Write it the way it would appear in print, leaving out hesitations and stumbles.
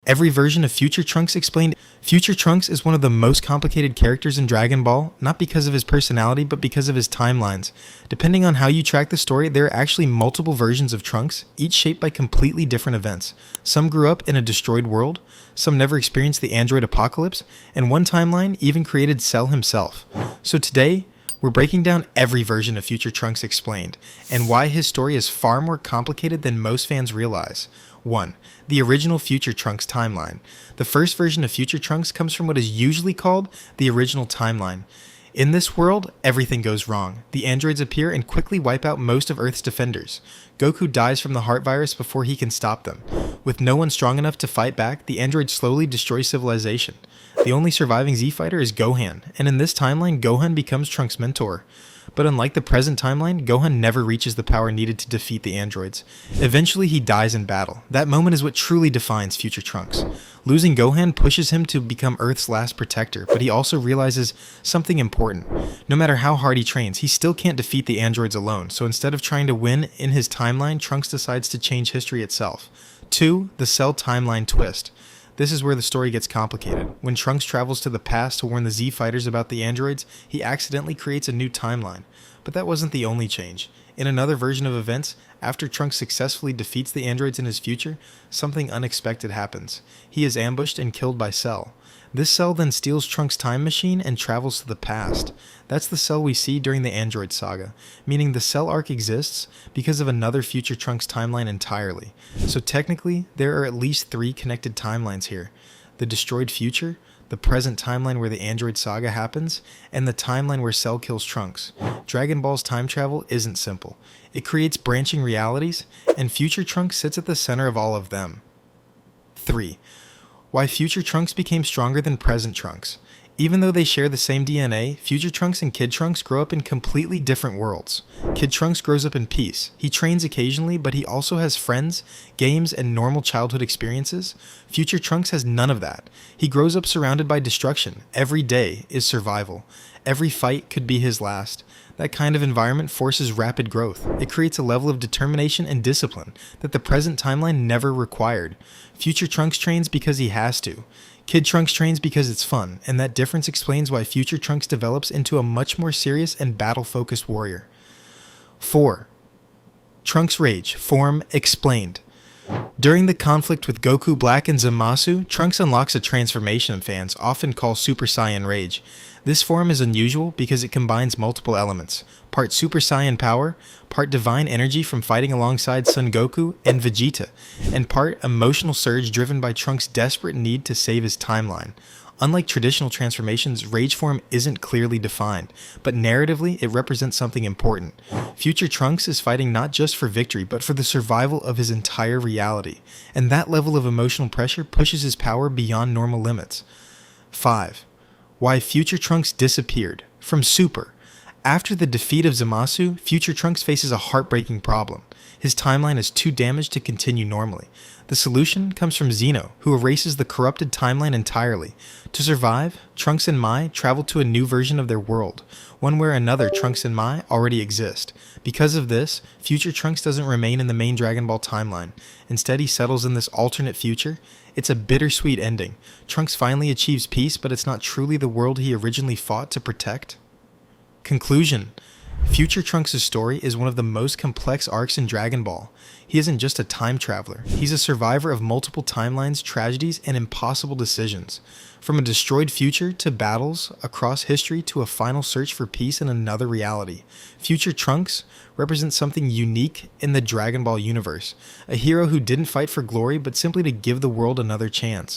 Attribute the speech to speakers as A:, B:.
A: Every version of Future Trunks explained. Future Trunks is one of the most complicated characters in Dragon Ball, not because of his personality, but because of his timelines. Depending on how you track the story, there are actually multiple versions of Trunks, each shaped by completely different events. Some grew up in a destroyed world, some never experienced the android apocalypse, and one timeline even created Cell himself. So today, we're breaking down every version of Future Trunks explained, and why his story is far more complicated than most fans realize. 1. The original Future Trunks timeline. The first version of Future Trunks comes from what is usually called the original timeline. In this world, everything goes wrong. The androids appear and quickly wipe out most of Earth's defenders. Goku dies from the heart virus before he can stop them. With no one strong enough to fight back, the androids slowly destroy civilization. The only surviving Z-Fighter is Gohan, and in this timeline, Gohan becomes Trunks' mentor. But unlike the present timeline, Gohan never reaches the power needed to defeat the androids. Eventually, he dies in battle. That moment is what truly defines Future Trunks. Losing Gohan pushes him to become Earth's last protector, but he also realizes something important. No matter how hard he trains, he still can't defeat the androids alone, so instead of trying to win in his timeline, Trunks decides to change history itself. 2. The Cell timeline twist. This is where the story gets complicated. When Trunks travels to the past to warn the Z-Fighters about the androids, he accidentally creates a new timeline. But that wasn't the only change. In another version of events, after Trunks successfully defeats the androids in his future, something unexpected happens. He is ambushed and killed by Cell. This Cell then steals Trunks' time machine and travels to the past. That's the Cell we see during the Android Saga, meaning the Cell arc exists because of another Future Trunks timeline entirely. So technically, there are at least 3 connected timelines here. The destroyed future, the present timeline where the Android Saga happens, and the timeline where Cell kills Trunks. Dragon Ball's time travel isn't simple. It creates branching realities, and Future Trunks sits at the center of all of them. 3. Why Future Trunks became stronger than present Trunks. Even though they share the same DNA, Future Trunks and Kid Trunks grow up in completely different worlds. Kid Trunks grows up in peace. He trains occasionally, but he also has friends, games, and normal childhood experiences. Future Trunks has none of that. He grows up surrounded by destruction. Every day is survival. Every fight could be his last. That kind of environment forces rapid growth. It creates a level of determination and discipline that the present timeline never required. Future Trunks trains because he has to. Kid Trunks trains because it's fun, and that difference explains why Future Trunks develops into a much more serious and battle-focused warrior. 4. Trunks Rage, form explained. During the conflict with Goku Black and Zamasu, Trunks unlocks a transformation fans often call Super Saiyan Rage. This form is unusual because it combines multiple elements, part Super Saiyan power, part divine energy from fighting alongside Son Goku and Vegeta, and part emotional surge driven by Trunks' desperate need to save his timeline. Unlike traditional transformations, Rage form isn't clearly defined, but narratively it represents something important. Future Trunks is fighting not just for victory, but for the survival of his entire reality, and that level of emotional pressure pushes his power beyond normal limits. 5. Why Future Trunks disappeared. From Super. After the defeat of Zamasu, Future Trunks faces a heartbreaking problem. His timeline is too damaged to continue normally. The solution comes from Zeno, who erases the corrupted timeline entirely. To survive, Trunks and Mai travel to a new version of their world, one where another Trunks and Mai already exist. Because of this, Future Trunks doesn't remain in the main Dragon Ball timeline. Instead, he settles in this alternate future. It's a bittersweet ending. Trunks finally achieves peace, but it's not truly the world he originally fought to protect. Conclusion. Future Trunks' story is one of the most complex arcs in Dragon Ball. He isn't just a time traveler. He's a survivor of multiple timelines, tragedies, and impossible decisions. From a destroyed future to battles across history to a final search for peace in another reality, Future Trunks represents something unique in the Dragon Ball universe. A hero who didn't fight for glory but simply to give the world another chance.